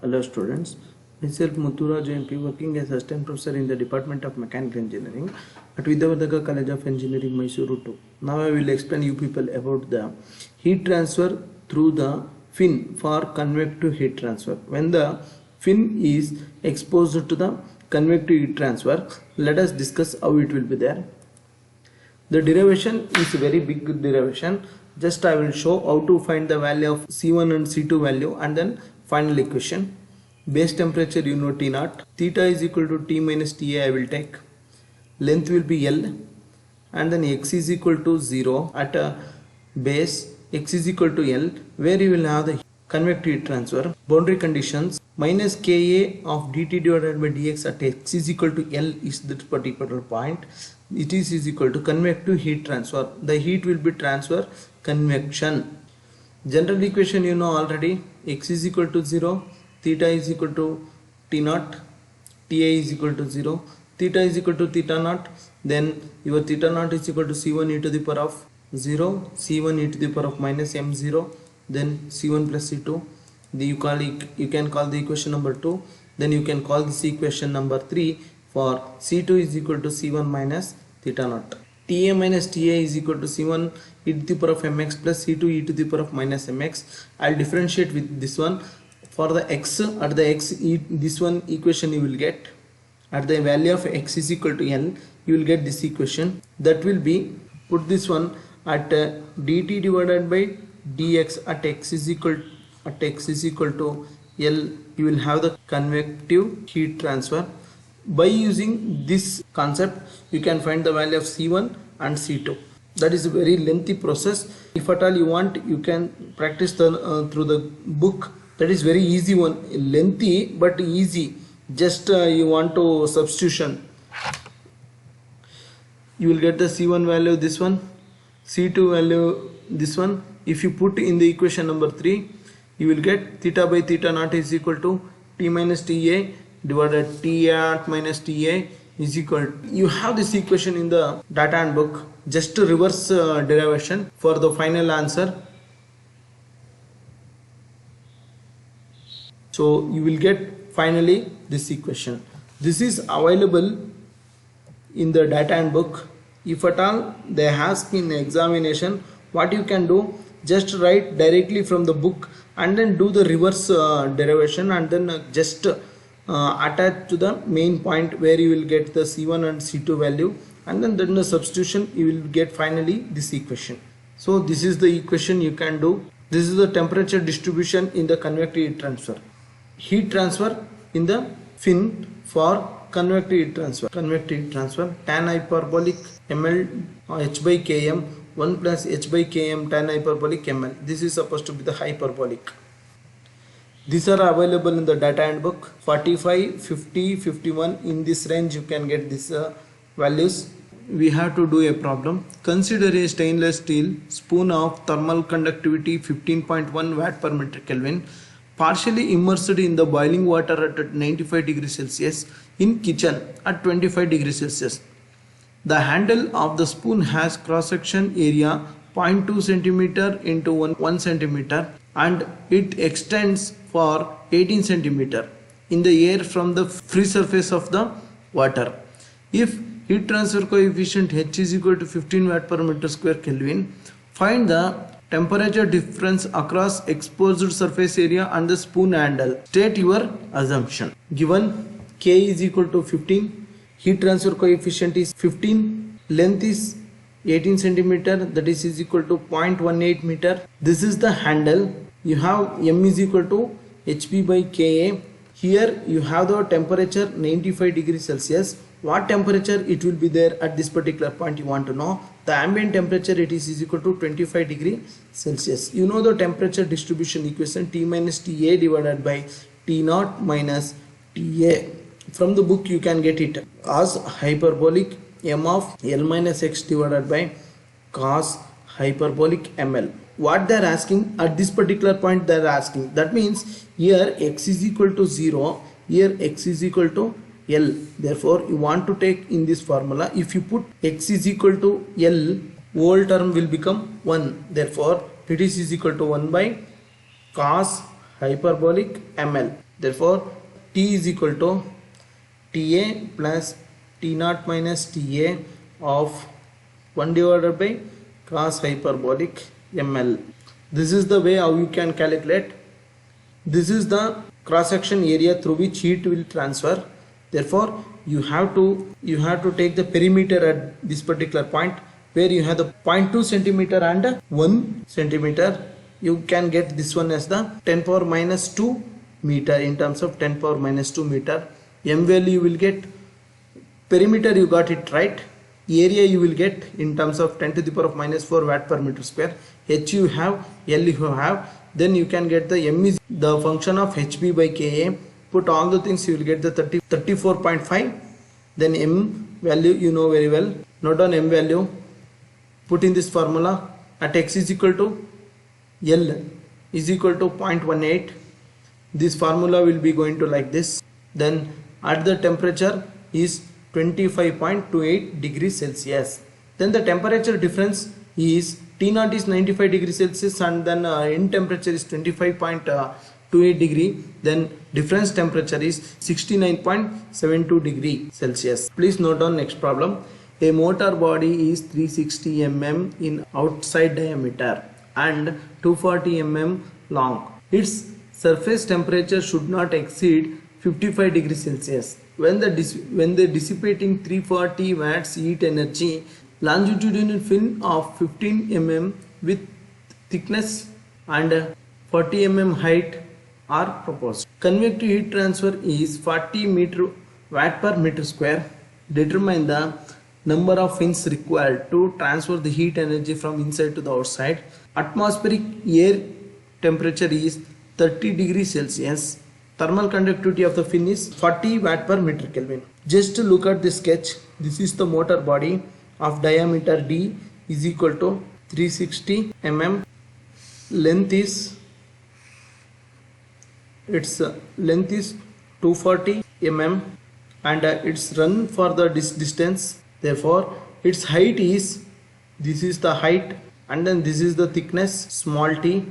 Hello students, myself Muthura JMP, working as assistant professor in the Department of Mechanical Engineering at Vidyavardhaka College of Engineering, Mysuru 2. Now I will explain you people about the heat transfer through the fin for convective heat transfer. When the fin is exposed to the convective heat transfer, let us discuss how it will be there. The derivation is a very big derivation. Just I will show how to find the value of C1 and C2 value and then final equation. Base temperature you know T naught. Theta is equal to T minus TA I will take. Length will be L and then X is equal to 0 at a base. X is equal to L where you will have the convective heat transfer. Boundary conditions minus Ka of dt divided by dx at X is equal to L is this particular point. It is equal to convective heat transfer. The heat will be transfer convection. General equation you know already. X is equal to 0, theta is equal to T naught, Ta is equal to 0, theta is equal to theta naught, then your theta naught is equal to C1 e to the power of 0, C1 e to the power of minus m0, then C1 plus C2. You can call the equation number 2, then you can call this equation number 3 for C2 is equal to C1 minus theta naught. Ta minus Ta is equal to C1 e to the power of mx plus C2 e to the power of minus mx. I'll differentiate with this one. For the x, at the x, this one equation you will get. At the value of x is equal to L, you will get this equation. That will be, put this one at dt divided by dx at x is equal to L, you will have the convective heat transfer. By using this concept, you can find the value of C1 and C2. That is a very lengthy process. If at all you want, you can practice through the book. That is very easy one. Lengthy but easy. Just you want to substitution. You will get the C1 value this one, C2 value this one. If you put in the equation number 3, you will get theta by theta naught is equal to T minus Ta divided T at minus Ta is equal to, you have this equation in the data handbook. Just to reverse derivation for the final answer. So you will get finally this equation. This is available in the data handbook. If at all they ask in examination, what you can do, just write directly from the book and then do the reverse derivation and then just attach to the main point where you will get the C1 and C2 value, and then the substitution you will get finally this equation. So this is the equation you can do. This is the temperature distribution in the convective heat transfer. Heat transfer in the fin for convective heat transfer. Convective heat transfer, tan hyperbolic ml h by km 1 plus h by km tan hyperbolic ml. This is supposed to be the hyperbolic. These are available in the data handbook. 45, 50, 51. In this range you can get these values. We have to do a problem. Consider a stainless steel spoon of thermal conductivity 15.1 watt per meter Kelvin, partially immersed in the boiling water at 95 degrees Celsius in kitchen at 25 degrees Celsius. The handle of the spoon has cross-section area 0.2 centimeter into 1 centimeter and it extends for 18 centimeter in the air from the free surface of the water. If heat transfer coefficient H is equal to 15 watt per meter square Kelvin, find the temperature difference across exposed surface area and the spoon handle. State your assumption. Given K is equal to 15, heat transfer coefficient is 15, length is 18 centimeter, that is equal to 0.18 meter. This is the handle. You have M is equal to Hp by Ka. Here you have the temperature 95 degrees Celsius. What temperature it will be there at this particular point you want to know. The ambient temperature it is equal to 25 degrees Celsius. You know the temperature distribution equation, T minus Ta divided by T naught minus Ta. From the book you can get it as hyperbolic M of L minus X divided by cos hyperbolic ML. What they are asking at this particular point, they are asking, that means here X is equal to 0, here X is equal to L. Therefore you want to take in this formula, if you put X is equal to L, whole term will become 1. Therefore it is equal to 1 by cos hyperbolic ml. Therefore T is equal to TA plus T naught minus TA of 1 divided by cos hyperbolic ml. This is the way how you can calculate. This is the cross section area through which heat will transfer. Therefore you have to take the perimeter at this particular point, where you have the 0.2 centimeter and 1 centimeter. You can get this one as the 10 power minus 2 meter, in terms of 10 power minus 2 meter. M value you will get, perimeter you got it right, area you will get in terms of 10 to the power of minus 4 watt per meter square. H you have, L you have, then you can get the M is the function of HB by Ka. Put all the things, you will get the 34.5. then M value you know very well. Note down M value, put in this formula. At X is equal to L is equal to 0.18. This formula will be going to like this. Then at the temperature is 25.28 degrees Celsius. Then the temperature difference is T naught is 95 degrees Celsius, and then end temperature is 25.28 degree. Then difference temperature is 69.72 degree Celsius. Please note down next problem. A motor body is 360 mm in outside diameter and 240 mm long. Its surface temperature should not exceed 55 degrees Celsius. When the dissipating 340 watts heat energy, longitudinal fin of 15 mm with thickness and 40 mm height are proposed. Convective heat transfer is 40 watt per meter square. Determine the number of fins required to transfer the heat energy from inside to the outside. Atmospheric air temperature is 30 degrees Celsius. Thermal conductivity of the fin is 40 watt per meter Kelvin. Just to look at this sketch, this is the motor body of diameter D is equal to 360 mm. Length is 240 mm, and it's run for the distance. Therefore its height is, this is the height, and then this is the thickness, small t.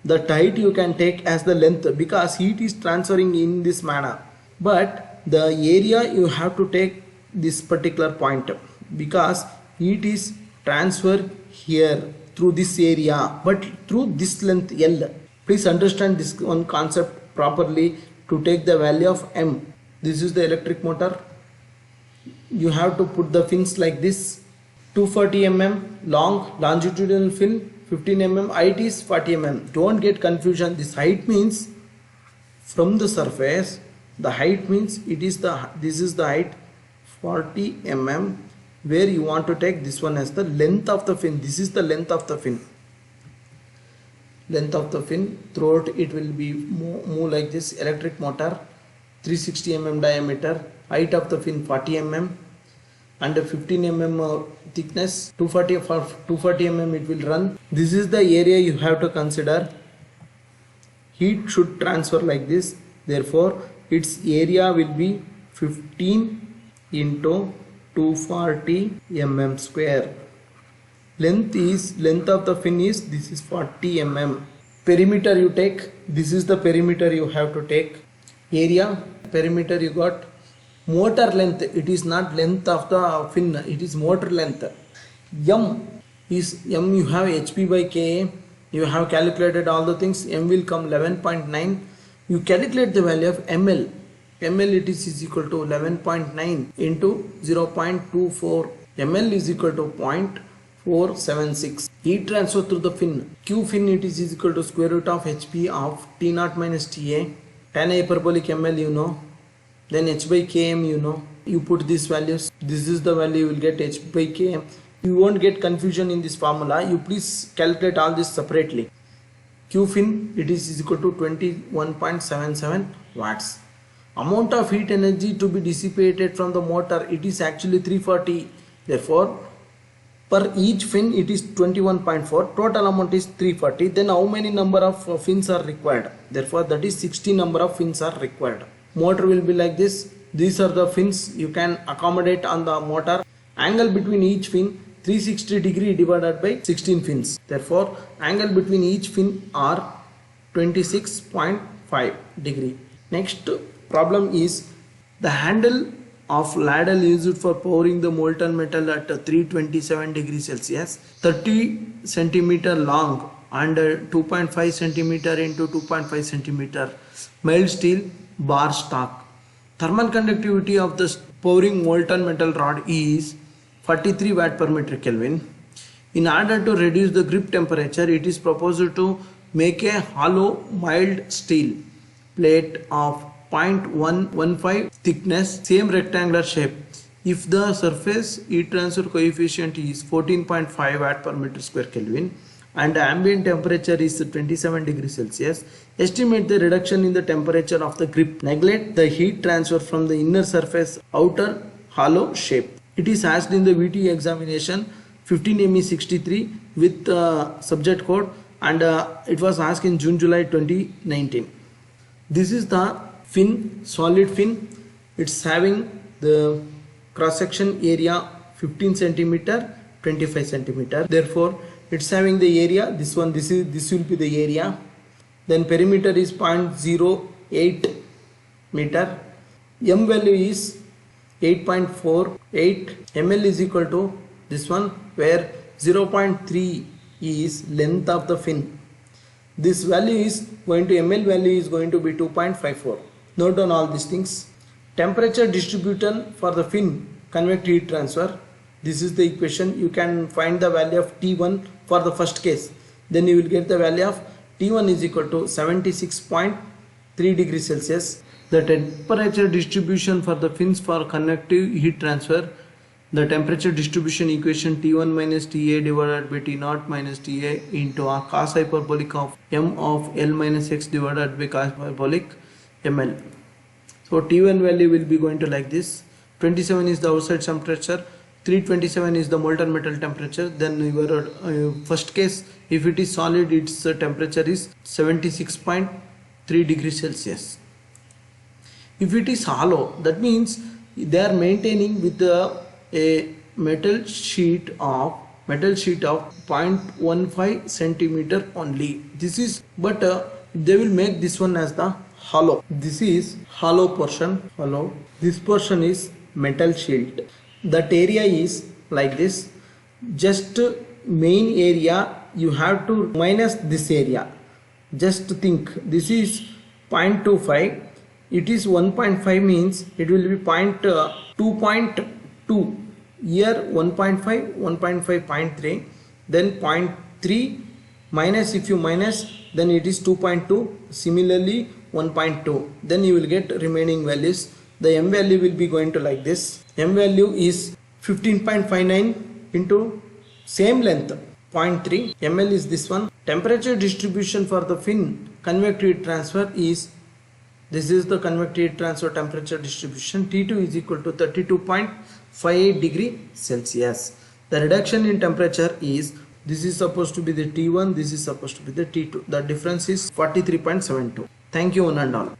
The height you can take as the length, because heat is transferring in this manner, but the area you have to take this particular point, because heat is transferred here through this area but through this length L. Please understand this one concept properly to take the value of M. This is the electric motor. You have to put the fins like this. 240 mm long longitudinal fin, 15 mm, height is 40 mm. Don't get confusion. This height means from the surface, the height means this is the height 40 mm, where you want to take this one as the length of the fin. This is the length of the fin. Length of the fin, throughout it will be move like this. Electric motor, 360 mm diameter, height of the fin 40 mm, and 15 mm thickness, 240 mm it will run. This is the area you have to consider. Heat should transfer like this. Therefore its area will be 15 into 240 mm square. Length of the fin is, this is 40 mm. Perimeter you take, this is the perimeter you have to take. Area, perimeter you got. Motor length, it is not length of the fin, it is motor length. M you have HP by Ka. You have calculated all the things. M will come 11.9. You calculate the value of ml. ml it is equal to 11.9 into 0.24. ml is equal to 0.476. Heat transfer through the fin. Q fin it is equal to square root of HP of T naught minus TA. Tan hyperbolic ml you know. Then H by Km you know. You put these values. This is the value you will get, H by Km. You won't get confusion in this formula. You please calculate all this separately. Q fin it is equal to 21.77 watts. Amount of heat energy to be dissipated from the motor, it is actually 340. Therefore per each fin it is 21.4. Total amount is 340. Then how many number of fins are required? Therefore that is 60 number of fins are required. Motor will be like this. These are the fins you can accommodate on the motor. Angle between each fin 360 degree divided by 16 fins. Therefore angle between each fin are 26.5 degree. Next problem is the handle of ladle used for pouring the molten metal at 327 degrees Celsius, 30 centimeter long and 2.5 centimeter into 2.5 centimeter mild steel bar stock. Thermal conductivity of the pouring molten metal rod is 43 watt per meter Kelvin. In order to reduce the grip temperature, it is proposed to make a hollow mild steel plate of 0.115 thickness, same rectangular shape. If the surface heat transfer coefficient is 14.5 watt per meter square Kelvin and the ambient temperature is 27 degrees Celsius, estimate the reduction in the temperature of the grip. Neglect the heat transfer from the inner surface outer hollow shape. It is asked in the VT examination 15ME63 with subject code, and it was asked in June-July 2019. This is the fin, solid fin. It's having the cross section area 15 centimeter, 25 centimeter. Therefore, it's having the area. This will be the area. Then perimeter is 0.08 meter. M value is 8.48. ML is equal to this one, where 0.3 is length of the fin. This value is going to, ML value is going to be 2.54. Note down all these things. Temperature distribution for the fin convect heat transfer. This is the equation. You can find the value of T1 for the first case. Then you will get the value of T1 is equal to 76.3 degrees Celsius. The temperature distribution for the fins for convective heat transfer. The temperature distribution equation T1 minus TA divided by T0 minus TA into a cos hyperbolic of M of L minus X divided by cos hyperbolic ML. So T1 value will be going to like this. 27 is the outside temperature, 327 is the molten metal temperature. Then your first case, if it is solid, its temperature is 76.3 degrees Celsius. If it is hollow, that means they are maintaining with a metal sheet of 0.15 centimeter only. This is, but they will make this one as the hollow. This is hollow portion. Hollow. This portion is metal shield. That area is like this. Just main area you have to minus this area. Just think, this is 0.25. It is 1.5 means it will be 2.2. Here 1.5, 1.5, 0.3, then 0.3 minus, if you minus, then it is 2.2, similarly 1.2, then you will get remaining values. The M value will be going to like this. M value is 15.59 into same length 0.3. ML is this one. Temperature distribution for the fin convective heat transfer is, this is the convective heat transfer temperature distribution. T2 is equal to 32.58 degree Celsius. The reduction in temperature is, this is supposed to be the T1, this is supposed to be the T2. The difference is 43.72. Thank you one and all.